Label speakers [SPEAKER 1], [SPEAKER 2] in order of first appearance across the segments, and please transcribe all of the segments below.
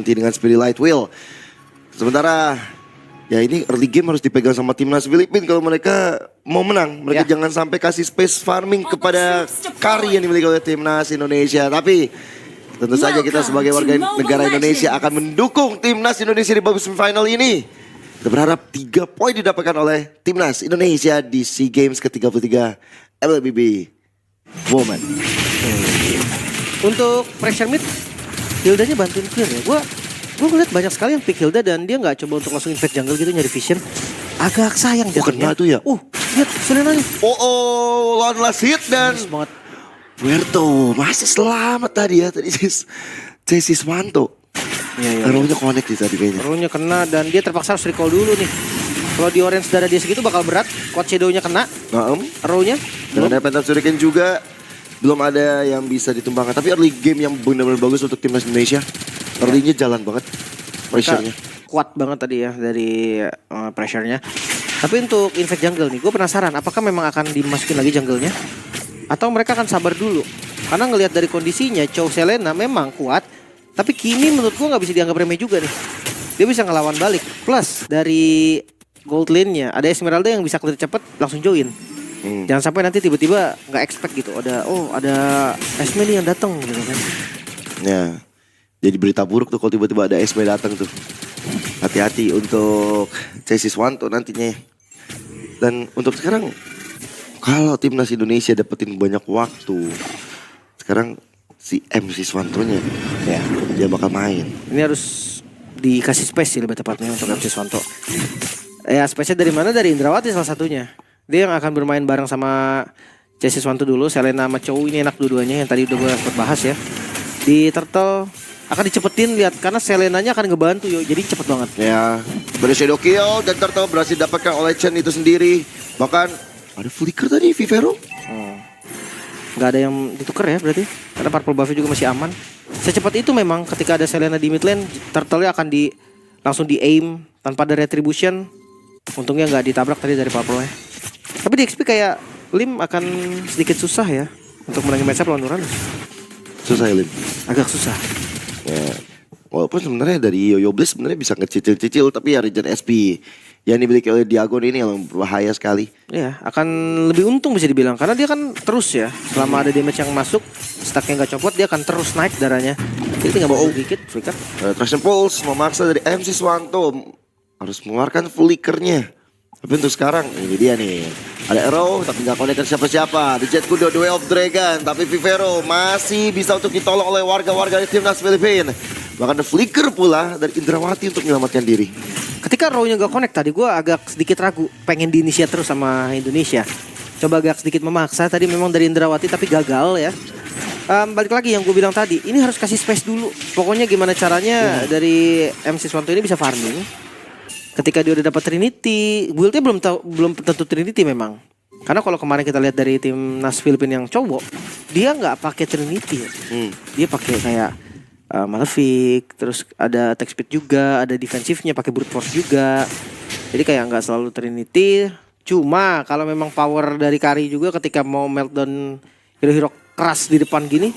[SPEAKER 1] nanti dengan Spirit Light Wheel. Sementara ya ini early game harus dipegang sama timnas Filipina kalau mereka mau menang. Mereka jangan sampai kasih space farming kepada Kari yang dimiliki oleh timnas Indonesia. Tapi tentu saja kita sebagai warga negara Indonesia akan mendukung timnas Indonesia di babak semifinal ini. Kita berharap 3 poin didapatkan oleh timnas Indonesia di SEA Games ke-33 LPBB Women.
[SPEAKER 2] Untuk pressure mid, Hildanya bantuin clear ya. Gue ngeliat banyak sekali yang pick Hilda dan dia nggak coba untuk langsung invade jungle gitu nyari vision. Agak sayang jatuhnya.
[SPEAKER 1] Kena tuh ya?
[SPEAKER 2] Lihat Selena nih.
[SPEAKER 1] Lawan last hit dan
[SPEAKER 2] Banget.
[SPEAKER 1] Puerto masih selamat tadi ya. Tadi Jesse Swanto.
[SPEAKER 2] Iya.
[SPEAKER 1] Arrownya connect sih tadi kayaknya.
[SPEAKER 2] Arrownya kena dan dia terpaksa harus recall dulu nih. Kalau di orange darah dia segitu bakal berat. Quad Shadow-nya kena. Arrownya.
[SPEAKER 1] Dan ada Phantom Shuriken juga. Belum ada yang bisa ditumbangkan. Tapi early game yang benar-benar bagus untuk timnas Indonesia. Early-nya jalan banget. Pressure-nya.
[SPEAKER 2] Kuat banget tadi ya dari pressure-nya. Tapi untuk invade jungle nih, gue penasaran apakah memang akan dimasukin lagi jungle-nya? Atau mereka akan sabar dulu? Karena ngelihat dari kondisinya, Chow Selena memang kuat. Tapi Kimi menurut gue gak bisa dianggap remeh juga nih. Dia bisa ngelawan balik. Plus dari gold lane-nya, ada Esmeralda yang bisa clear cepet langsung join. Jangan sampai nanti tiba-tiba nggak expect gitu. Ada Esme nih yang datang gitu kan.
[SPEAKER 1] Ya. Jadi berita buruk tuh kalau tiba-tiba ada Esme datang tuh. Hati-hati untuk Jesse Swanto nantinya. Dan untuk sekarang kalau timnas Indonesia dapetin banyak waktu, sekarang si MC Swantonya ya dia bakal main.
[SPEAKER 2] Ini harus dikasih space sih lebih tepatnya untuk MC Swanto. Ya space-nya dari mana? Dari Indrawati salah satunya. Dia yang akan bermain bareng sama Jesse Swanto dulu. Selena sama Chow ini enak dua-duanya yang tadi udah gue sempat bahas ya. Di Turtle akan dicepetin lihat karena Selenanya akan ngebantu yo. Jadi cepet banget.
[SPEAKER 1] Ya, Shadow Kill dan Turtle berhasil dapatkan oleh Chen itu sendiri. Bahkan ada flicker tadi Vivero.
[SPEAKER 2] Gak ada yang ditukar ya berarti. Karena purple buff juga masih aman. Secepat itu memang ketika ada Selena di mid lane, Turtle-nya akan langsung di aim tanpa ada retribution. Untungnya nggak ditabrak tadi dari purple-nya. Tapi di XP kayak Lim akan sedikit susah ya untuk menangin matchup lawan Uranus.
[SPEAKER 1] Susah ya Lim?
[SPEAKER 2] Agak susah.
[SPEAKER 1] Ya, walaupun sebenarnya dari Yoyo Bliss sebenarnya bisa ngecicil-cicil, tapi ya regen SP yang dimiliki oleh Diagon ini yang berbahaya sekali.
[SPEAKER 2] Iya, akan lebih untung bisa dibilang karena dia kan terus ya selama ada damage yang masuk, stacknya nggak copot dia akan terus naik darahnya. Jadi tinggal bawa dikit, flicker.
[SPEAKER 1] Traction Pulse memaksa dari MC Swanto harus mengeluarkan flickernya. Tapi untuk sekarang ini dia nih. Ada Arrow tapi gak connect siapa-siapa. Di Jet Kudo Duel of Dragon. Tapi Vivero masih bisa untuk ditolong oleh warga-warga di timnas Filipina. Bahkan ada flicker pula dari Indrawati untuk menyelamatkan diri.
[SPEAKER 2] Ketika Raw-nya gak connect tadi gue agak sedikit ragu. Pengen diinisiat terus sama Indonesia. Coba agak sedikit memaksa. Tadi memang dari Indrawati tapi gagal ya. Balik lagi yang gue bilang tadi. Ini harus kasih space dulu. Pokoknya gimana caranya dari MC Swanto ini bisa farming. Ketika dia udah dapat Trinity, build-nya belum tentu Trinity memang. Karena kalau kemarin kita lihat dari timnas Filipina yang cowok, dia nggak pakai Trinity. Dia pakai kayak Malefic, terus ada attack speed juga, ada defensifnya pakai brute force juga. Jadi kayak nggak selalu Trinity. Cuma kalau memang power dari Kari juga ketika mau meltdown hero-hero keras di depan gini,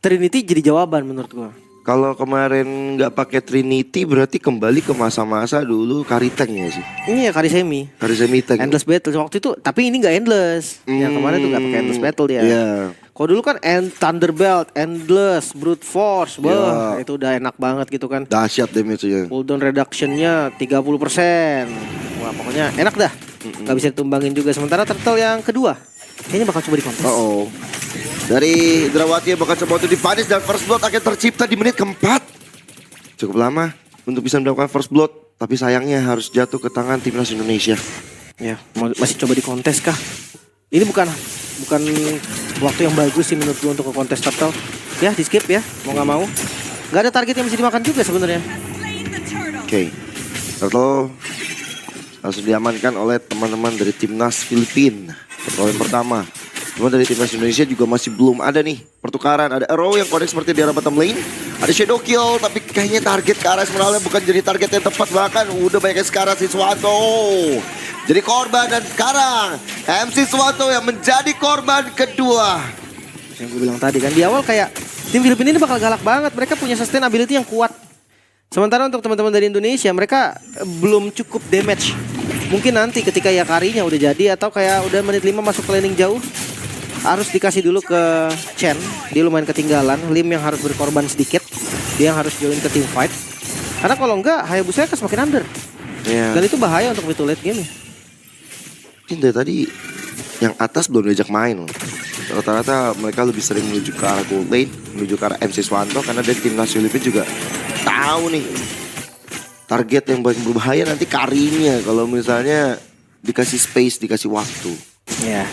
[SPEAKER 2] Trinity jadi jawaban menurut gua.
[SPEAKER 1] Kalau kemarin nggak pakai Trinity berarti kembali ke masa-masa dulu Kari Tank ya sih?
[SPEAKER 2] Iya Kari Semi.
[SPEAKER 1] Kari Semi Tank.
[SPEAKER 2] Endless Battle waktu itu, tapi ini nggak endless. Yang kemarin tuh nggak pakai Endless Battle dia. Kalau dulu kan Thunderbelt, Endless, Brute Force, wah itu udah enak banget gitu kan.
[SPEAKER 1] Dahsyat damage-nya.
[SPEAKER 2] Cooldown reduction-nya 30%. Wah pokoknya enak dah. Gak bisa ditumbangin juga. Sementara Turtle yang kedua kayaknya bakal coba dikontes.
[SPEAKER 1] Dari Indrawati yang bakal coba untuk dipanis dan first blood akan tercipta di menit keempat. Cukup lama untuk bisa mendapatkan first blood. Tapi sayangnya harus jatuh ke tangan timnas Indonesia.
[SPEAKER 2] Ya masih coba dikontes kah? Ini bukan waktu yang bagus sih menurut gue untuk ke kontes Turtle. Ya di skip ya, mau gak mau. Gak ada target yang bisa dimakan juga sebenarnya.
[SPEAKER 1] Oke. Turtle langsung diamankan oleh teman-teman dari timnas Filipina. Poin pertama. Cuma dari timnas Indonesia juga masih belum ada nih pertukaran. Ada Arrow yang connect seperti di arah bottom lane. Ada Shadow Kill tapi kayaknya target ke arah Esmeralda bukan jadi target yang tepat. Bahkan udah banyak sekarang si Swanto jadi korban dan sekarang MC Swanto yang menjadi korban kedua.
[SPEAKER 2] Yang gue bilang tadi kan di awal kayak tim Filipina ini bakal galak banget. Mereka punya sustainability yang kuat. Sementara untuk teman-teman dari Indonesia, mereka belum cukup damage. Mungkin nanti ketika ya karinya udah jadi atau kayak udah menit 5 masuk ke laning jauh, harus dikasih dulu ke Chen. Dia lumayan ketinggalan. Lim yang harus berkorban sedikit. Dia yang harus join ke team fight. Karena kalau enggak, Hayabusa akan semakin under. Dan itu bahaya untuk mid to late game.
[SPEAKER 1] Ini dari tadi yang atas belum diajak main loh. Rata-rata mereka lebih sering menuju ke arah gold lane, menuju ke arah MC Swanto, karena dari timnas Filipina juga tahu nih target yang paling berbahaya nanti karinya kalau misalnya dikasih space, dikasih waktu.
[SPEAKER 2] Ya,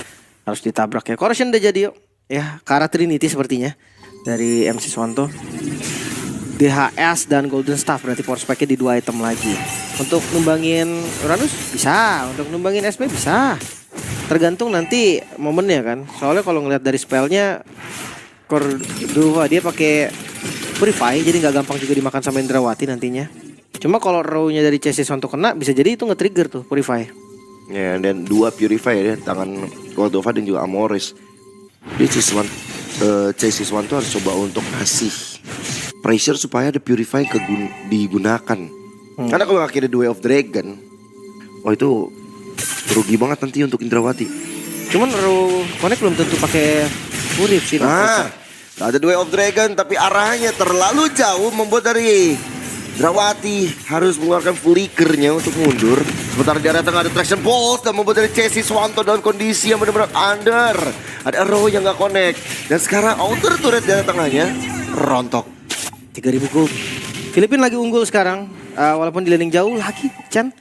[SPEAKER 2] harus ditabrak ya. Corrosion udah jadi yuk. Ya, ke arah Trinity sepertinya dari MC Swanto. DHS dan Golden Staff berarti power spike-nya di 2 item lagi. Untuk numbangin Uranus bisa, untuk numbangin SP bisa. Tergantung nanti momennya kan. Soalnya kalau ngeliat dari spellnya Cordova dia pakai Purify, jadi nggak gampang juga dimakan sama Indrawati nantinya. Cuma kalau row-nya dari CC Swanto kena, bisa jadi itu nge-trigger tuh Purify.
[SPEAKER 1] Ya, dan 2 Purify ya, tangan Cordova dan juga Amores. Dia CC Swanto harus coba untuk ngasih pressure supaya ada Purify digunakan. Karena kalau akhirnya The Way of Dragon, itu rugi banget nanti untuk Indrawati.
[SPEAKER 2] Cuman row connect belum tentu pakai Purif sih.
[SPEAKER 1] Ada The Way of Dragon tapi arahnya terlalu jauh membuat dari Indrawati harus mengeluarkan flickernya untuk mundur. Sementara di area tengah ada Traction Pulse dan membuat dari CC Swanto dalam kondisi yang benar-benar under. Ada arrow yang gak connect. Dan sekarang outer turret di area tengahnya rontok.
[SPEAKER 2] 3000 gold. Filipina lagi unggul sekarang. Walaupun di landing jauh lagi Chan.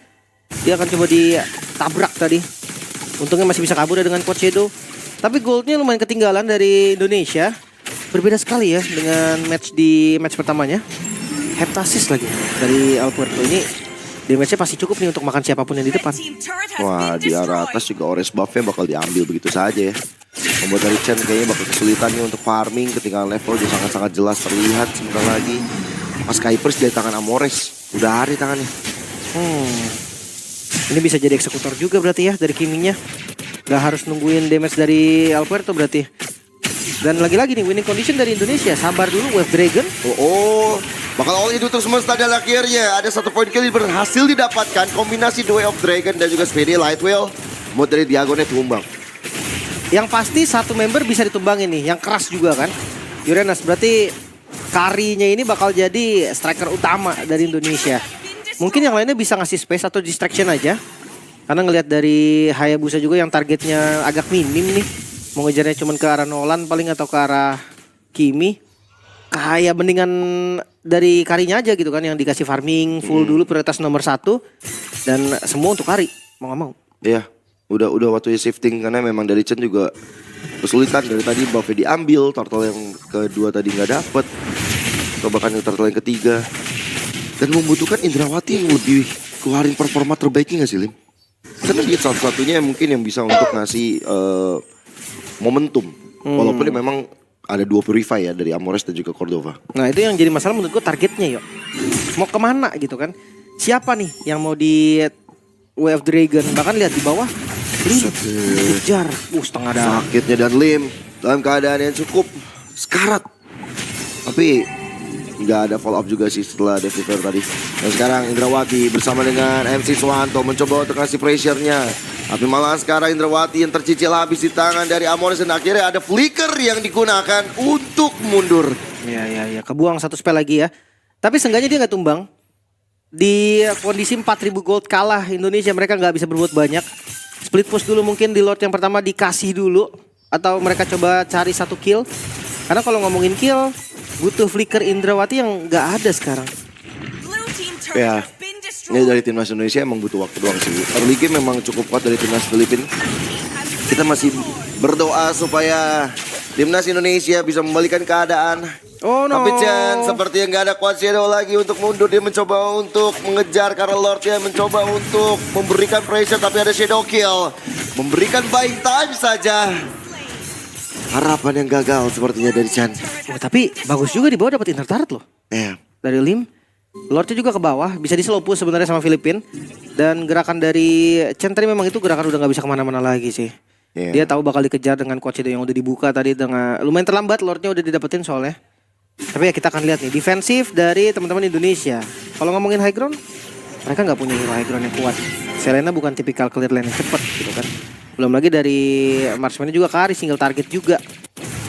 [SPEAKER 2] Dia akan coba ditabrak tadi. Untungnya masih bisa kabur dengan Coach Shadow. Tapi goldnya lumayan ketinggalan dari Indonesia. Berbeda sekali ya dengan match pertamanya. Heptasis lagi dari Alberto ini. Damage-nya pasti cukup nih untuk makan siapapun yang di depan.
[SPEAKER 1] Wah, di arah atas juga Ores buff-nya bakal diambil begitu saja ya. Membuat dari Chen kayaknya bakal kesulitannya untuk farming. Ketinggalan level juga sangat-sangat jelas terlihat sebentar lagi. Pas Kuipers dari tangan Amores. Udah ada di tangannya.
[SPEAKER 2] Ini bisa jadi eksekutor juga berarti ya dari Kiminya. Gak harus nungguin damage dari Alberto berarti. Dan lagi-lagi nih winning condition dari Indonesia. Sabar dulu Wave Dragon.
[SPEAKER 1] Bakal all in untuk semesta dan akhirnya ada 1 point kill berhasil didapatkan. Kombinasi The Way of Dragon dan juga Speedy Lightwheel. Mod dari Diagonnya tumbang.
[SPEAKER 2] Yang pasti satu member bisa ditumbangin nih. Yang keras juga kan. Uranus berarti karinya ini bakal jadi striker utama dari Indonesia. Mungkin yang lainnya bisa ngasih space atau distraction aja. Karena ngelihat dari Hayabusa juga yang targetnya agak minim nih. Mau ngejarnya cuman ke arah Nolan paling atau ke arah Kimi. Kayak mendingan dari karinya aja gitu kan. Yang dikasih farming full dulu prioritas nomor 1. Dan semua untuk kari. Mau gak mau.
[SPEAKER 1] Iya. Udah waktunya shifting. Karena memang dari Chen juga kesulitan. Dari tadi buffnya diambil. Turtle yang kedua tadi gak dapet. Atau bahkan yang turtle yang ketiga. Dan membutuhkan Indrawati yang lebih keluarin performa terbaiknya gak sih Lim? Karena dia satu-satunya yang mungkin yang bisa untuk ngasih momentum. Walaupun dia memang ada 2 Purify ya dari Amores dan juga Cordova.
[SPEAKER 2] Nah itu yang jadi masalah menurut gue targetnya yuk. Mau kemana gitu kan. Siapa nih yang mau di Wave Dragon. Bahkan lihat di bawah Lim kejar. Setengah darah.
[SPEAKER 1] Sakitnya dan Lim dalam keadaan yang cukup sekarat. Tapi nggak ada follow up juga sih setelah Deviver tadi. Dan sekarang Indrawati bersama dengan MC Swanto mencoba untuk kasih pressure-nya. Tapi malah sekarang Indrawati yang tercicil habis di tangan dari Amores. Dan akhirnya ada flicker yang digunakan untuk mundur.
[SPEAKER 2] Iya. Kebuang 1 spell lagi ya. Tapi seenggaknya dia nggak tumbang. Di kondisi 4.000 gold kalah Indonesia mereka nggak bisa berbuat banyak. Split push dulu mungkin di Lord yang pertama dikasih dulu. Atau mereka coba cari 1 kill. Karena kalau ngomongin kill butuh flicker Indrawati yang nggak ada sekarang.
[SPEAKER 1] Ya, ini dari timnas Indonesia emang butuh waktu doang sih. Early game memang cukup kuat dari timnas Filipina. Kita masih berdoa supaya timnas Indonesia bisa membalikan keadaan.
[SPEAKER 2] Oh no.
[SPEAKER 1] Tapi Chen seperti yang gak ada Quad Shadow lagi untuk mundur. Dia mencoba untuk mengejar karena Lordnya mencoba untuk memberikan pressure. Tapi ada Shadow Kill. Memberikan buying time saja. Harapan yang gagal sepertinya dari Chen.
[SPEAKER 2] Tapi bagus juga di bawah dapat inner turret loh.
[SPEAKER 1] Iya.
[SPEAKER 2] Dari Lim. Lordnya juga ke bawah. Bisa di slow push sebenarnya sama Filipina. Dan gerakan dari Chen tadi memang itu gerakan udah gak bisa kemana-mana lagi sih.
[SPEAKER 1] Yeah.
[SPEAKER 2] Dia tahu bakal dikejar dengan Quad Shadow yang udah dibuka tadi. Dengan lumayan terlambat Lordnya udah didapetin soalnya. Tapi ya kita akan lihat nih defensif dari teman-teman Indonesia. Kalau ngomongin high ground, mereka nggak punya hero high ground yang kuat. Selena bukan tipikal clear lane yang cepat gitu kan. Belum lagi dari marksman juga Kari single target juga.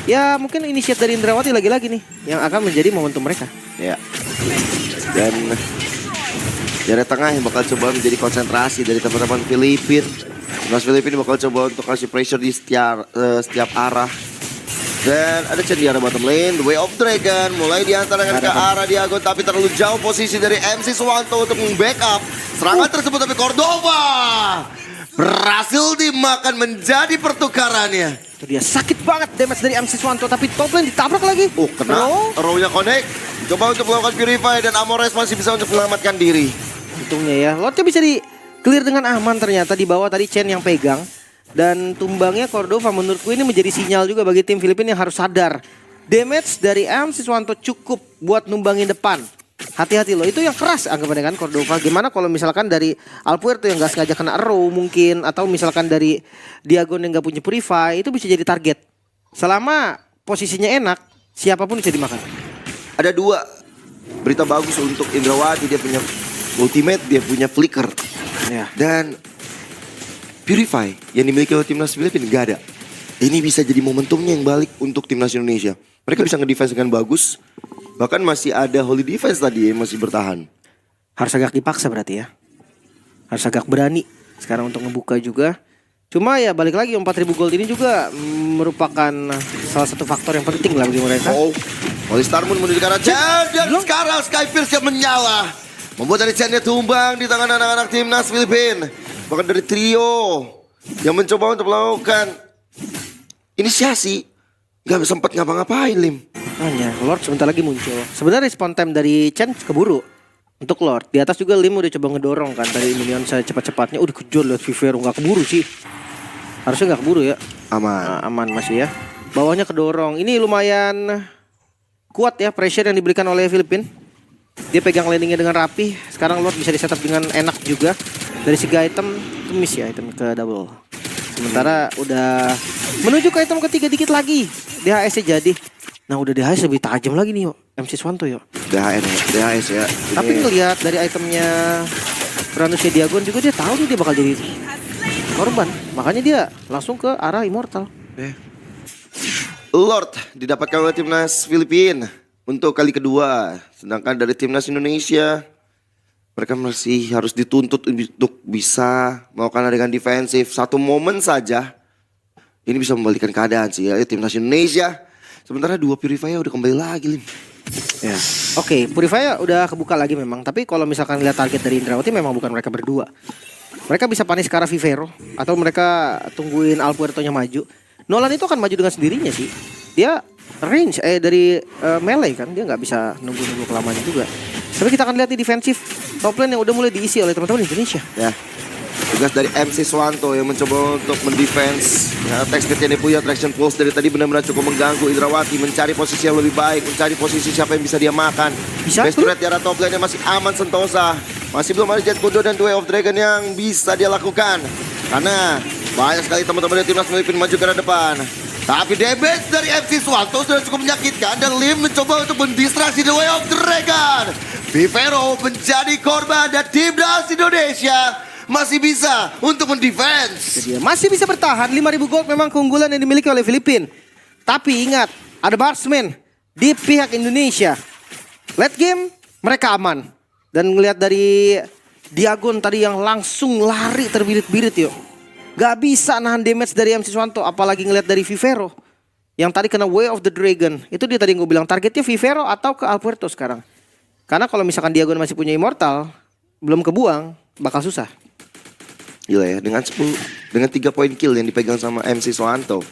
[SPEAKER 2] Ya mungkin inisiat dari Indrawati lagi-lagi nih yang akan menjadi momentum mereka.
[SPEAKER 1] Ya. Dan dari tengah yang bakal coba menjadi konsentrasi dari teman-teman Filipina. Timnas Filipina bakal coba untuk kasih pressure di setiap arah. Dan ada Chen di arah bottom lane. The Way of Dragon mulai diantarkan ke arah Diagon, tapi terlalu jauh posisi dari MC Swanto untuk membackup serangan tersebut. Tapi Cordova berhasil dimakan menjadi pertukarannya.
[SPEAKER 2] Itu dia sakit banget damage dari MC Swanto, tapi top lane ditabrak lagi.
[SPEAKER 1] Kena row-nya connect. Coba untuk melakukan Purify dan Amores masih bisa untuk menyelamatkan diri.
[SPEAKER 2] Untungnya ya, Lordnya bisa di clear dengan aman ternyata di bawah tadi Chen yang pegang. Dan tumbangnya Cordova menurutku ini menjadi sinyal juga bagi tim Filipina yang harus sadar. Damage dari MC Swanto cukup buat numbangin depan. Hati-hati loh, itu yang keras anggapannya kan Cordova. Gimana kalau misalkan dari Alpuerto yang gak sengaja kena arrow mungkin. Atau misalkan dari Diagon yang gak punya Purify, itu bisa jadi target. Selama posisinya enak, siapapun bisa dimakan.
[SPEAKER 1] Ada dua berita bagus untuk Indrawati. Dia punya ultimate, dia punya flicker.
[SPEAKER 2] Ya.
[SPEAKER 1] Dan Purify yang dimiliki oleh timnas Filipina gak ada. Ini bisa jadi momentumnya yang balik untuk timnas Indonesia. Mereka bisa ngedefense dengan bagus. Bahkan masih ada Holy Defense tadi yang masih bertahan.
[SPEAKER 2] Harus agak dipaksa berarti ya. Harus agak berani sekarang untuk ngebuka juga. Cuma ya balik lagi 4.000 gold ini juga merupakan salah satu faktor yang penting lah bagi mereka.
[SPEAKER 1] Holy Star Moon menuju ke arah Chen. Dan sekarang Skyfierce yang menyala. Membuat dari Chen-nya tumbang di tangan anak-anak timnas Filipina. Bahkan dari trio yang mencoba untuk melakukan inisiasi, gak sempat ngapa-ngapain, Lim.
[SPEAKER 2] Makanya Lord sebentar lagi muncul. Sebenarnya respon time dari Chen keburu untuk Lord. Di atas juga Lim udah coba ngedorong kan dari minion saya cepat-cepatnya. Udah kejar lihat Vivero, gak keburu sih. Harusnya gak keburu ya.
[SPEAKER 1] Aman.
[SPEAKER 2] Nah, aman masih ya. Bawahnya kedorong. Ini lumayan kuat ya pressure yang diberikan oleh Filipina. Dia pegang landingnya dengan rapi. Sekarang Lord bisa disetup dengan enak juga. Dari segi item, miss ya item ke double. Sementara udah menuju ke item ketiga dikit lagi. DHS-nya jadi. Nah udah DHS lebih tajam lagi nih yuk. MC Swanto yuk.
[SPEAKER 1] DHS ya.
[SPEAKER 2] Tapi ngelihat dari itemnya Branusnya Diagon juga dia tahu nih dia bakal jadi korban. Makanya dia langsung ke arah Immortal.
[SPEAKER 1] Lord didapatkan oleh timnas Filipina untuk kali kedua. Sedangkan dari timnas Indonesia, mereka masih harus dituntut untuk bisa melakukan adegan defensif. Satu momen saja, ini bisa membalikan keadaan sih ya timnas Indonesia. Sementara dua Purifier udah kembali lagi, Lim.
[SPEAKER 2] Ya. Oke, Purifier udah kebuka lagi memang. Tapi kalau misalkan lihat target dari Indrawati memang bukan mereka berdua. Mereka bisa panis ke arah Vivero. Atau mereka tungguin Alpuerto-nya maju. Nolan itu akan maju dengan sendirinya sih. Dia range dari melee kan. Dia nggak bisa nunggu-nunggu kelamaan juga. Tapi kita akan lihat di defensif top lane yang udah mulai diisi oleh teman-teman Indonesia.
[SPEAKER 1] Ya. Tugas dari MC Swanto yang mencoba untuk mendefense. Ya, attack speed yang punya traction pulse dari tadi benar-benar cukup mengganggu Indrawati. Mencari posisi yang lebih baik. Mencari posisi siapa yang bisa dia makan. Best turret di arah top lane yang masih aman Sentosa. Masih belum ada Jet Kudo dan The Way of Dragon yang bisa dia lakukan. Karena banyak sekali teman-teman dari timnas Filipina maju ke arah depan. Tapi damage dari MC Swanto sudah cukup menyakitkan. Dan Lim mencoba untuk mendistraksi The Way of Dragon. Vivero menjadi korban dan timnas Indonesia masih bisa untuk mendefense.
[SPEAKER 2] Dia masih bisa bertahan. 5.000 gold memang keunggulan yang dimiliki oleh Filipina. Tapi ingat, ada marksman di pihak Indonesia. Late game mereka aman. Dan ngelihat dari Diagon tadi yang langsung lari terbirit-birit yuk. Gak bisa nahan damage dari MC Swanto. Apalagi ngelihat dari Vivero yang tadi kena Way of the Dragon. Itu dia tadi gue bilang targetnya Vivero atau ke Alpuerto sekarang. Karena kalau misalkan Diagon masih punya Immortal, belum kebuang, bakal susah.
[SPEAKER 1] Gila ya, dengan 3 poin kill yang dipegang sama MC Swanto.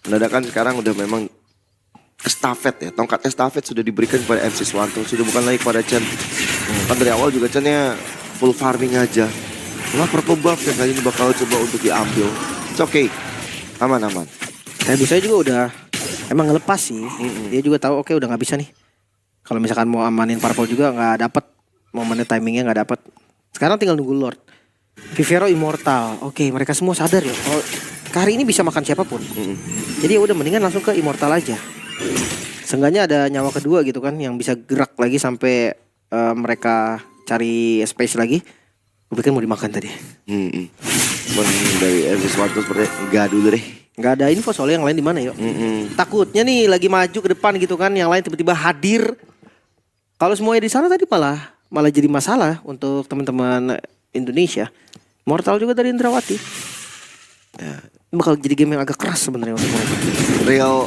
[SPEAKER 1] Mendadak sekarang udah memang estafet ya, tongkat estafet sudah diberikan kepada MC Swanto. Sudah bukan lagi kepada Chen. Kan dari awal juga Chen-nya full farming aja. Wah, purple buff yang kali ini bakal coba untuk diambil. It's okay, aman-aman.
[SPEAKER 2] Bisa juga udah emang ngelepas sih. Dia juga tahu oke, udah nggak bisa nih. Kalau misalkan mau amanin purple juga nggak dapet. Momennya timingnya nggak dapet. Sekarang tinggal nunggu Lord. Vivero Immortal. Oke, mereka semua sadar ya. Kalau Kari ini bisa makan siapapun. Jadi ya udah mendingan langsung ke Immortal aja. Seenggaknya ada nyawa kedua gitu kan yang bisa gerak lagi sampai mereka cari space lagi. Gue pikir mau dimakan tadi.
[SPEAKER 1] Cuman dari MC Swanto seperti enggak dulu deh.
[SPEAKER 2] Nggak ada info soalnya yang lain di mana yuk. Takutnya nih lagi maju ke depan gitu kan, yang lain tiba-tiba hadir. Kalau semuanya di sana tadi malah jadi masalah untuk teman-teman Indonesia. Mortal juga dari Indrawati. Ya, ini bakal jadi game yang agak keras sebenarnya untuk mereka.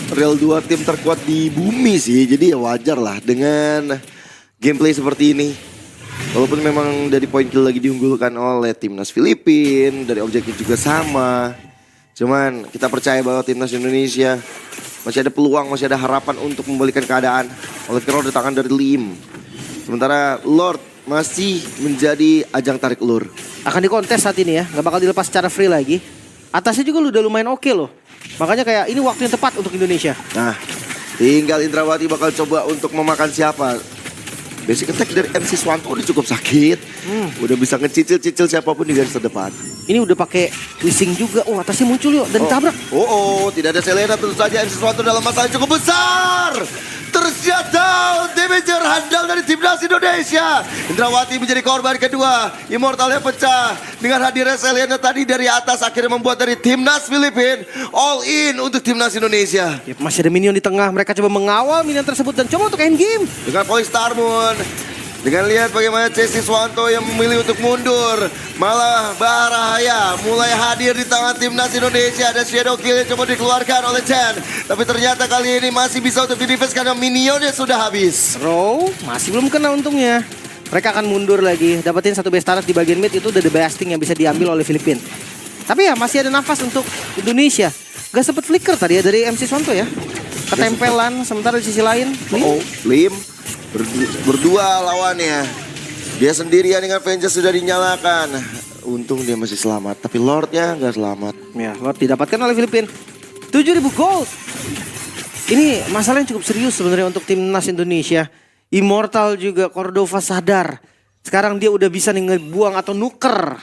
[SPEAKER 1] Real 2 tim terkuat di bumi sih. Jadi ya wajar lah dengan gameplay seperti ini. Walaupun memang dari poin kill lagi diunggulkan oleh timnas Filipina, dari objektif juga sama. Cuman kita percaya bahwa timnas Indonesia masih ada peluang, masih ada harapan untuk membalikkan keadaan. Oleh karena ada tangan dari Lim. Sementara Lord masih menjadi ajang tarik ulur.
[SPEAKER 2] Akan dikontes saat ini ya, nggak bakal dilepas secara free lagi. Atasnya juga udah lumayan oke loh. Makanya kayak ini waktu yang tepat untuk Indonesia.
[SPEAKER 1] Nah, tinggal Indrawati bakal coba untuk memakan siapa. Basic attack dari MC Swanto udah cukup sakit. Udah bisa ngecicil-cicil siapapun di garis terdepan.
[SPEAKER 2] Ini udah pakai twisting juga. Oh, atasnya muncul yuk dan ditabrak.
[SPEAKER 1] Tidak ada Selena, tentu saja MC Swanto dalam masalah yang cukup besar. Tersiadal damager handal dari timnas Indonesia. Indrawati menjadi korban kedua. Immortalnya pecah. Dengan hadirnya Selena tadi dari atas akhirnya membuat dari timnas Filipina all in untuk timnas Indonesia.
[SPEAKER 2] Ya, masih ada minion di tengah. Mereka coba mengawal minion tersebut dan coba untuk endgame.
[SPEAKER 1] Dengan Polystar Moon. Dengan lihat bagaimana Chessy Swanto yang memilih untuk mundur. Malah bahaya mulai hadir di tangan timnas Indonesia. Ada Shadow Kill yang coba dikeluarkan oleh Chen. Tapi ternyata kali ini masih bisa untuk di-defense karena minionnya sudah habis.
[SPEAKER 2] Row masih belum kena untungnya. Mereka akan mundur lagi. Dapetin satu base turret di bagian mid itu udah the best thing yang bisa diambil oleh Filipina. Tapi ya masih ada nafas untuk Indonesia. Gak sempet flicker tadi ya dari MC Swanto ya. Ketempelan sementara di sisi lain.
[SPEAKER 1] Lim. Berdua lawannya. Dia sendirian dengan Vengeance sudah dinyalakan. Untung dia masih selamat. Tapi Lordnya nggak selamat.
[SPEAKER 2] Ya, Lord didapatkan oleh Filipina. 7.000 gold. Ini masalah yang cukup serius sebenarnya untuk timnas Indonesia. Immortal juga Cordova sadar. Sekarang dia udah bisa nih ngebuang atau nuker.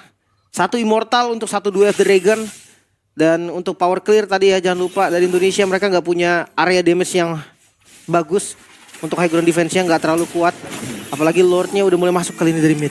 [SPEAKER 2] Satu Immortal untuk satu duel The Dragon. Dan untuk power clear tadi ya jangan lupa dari Indonesia mereka nggak punya area damage yang bagus. Untuk high ground defense-nya nggak terlalu kuat. Apalagi Lord-nya udah mulai masuk kali ini dari mid.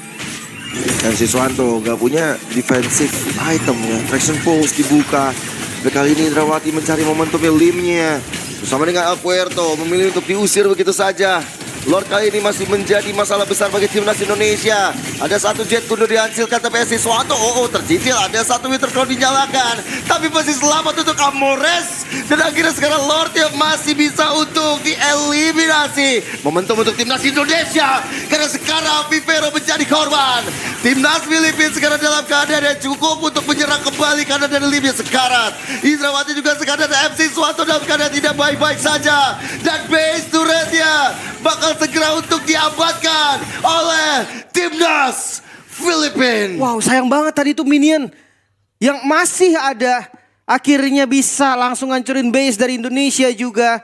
[SPEAKER 1] Dan si Swanto nggak punya defensive item ya. Traction pulse dibuka. Dan kali ini Indrawati mencari momentumnya Limnya. Bersama dengan El Puerto memilih untuk diusir begitu saja. Lord kali ini masih menjadi masalah besar bagi timnas Indonesia. Ada satu jet kudu dihancurkan tapi si Swanto tercicil. Ada satu Withercrown dinyalakan. Tapi masih selamat untuk Amores. Dan akhirnya sekarang Lord yang masih bisa untuk dieliminasi. Momentum untuk timnas Indonesia. Karena sekarang Vivero menjadi korban. Timnas Filipina sekarang dalam keadaan yang cukup untuk menyerang kembali karena dari Libya sekarat. Indrawati juga sekarang ada MC Swanto dalam keadaan tidak baik-baik saja. Dan base turretnya bakal segera untuk diamankan oleh timnas Filipina.
[SPEAKER 2] Wow, sayang banget tadi itu minion yang masih ada akhirnya bisa langsung ngancurin base dari Indonesia juga.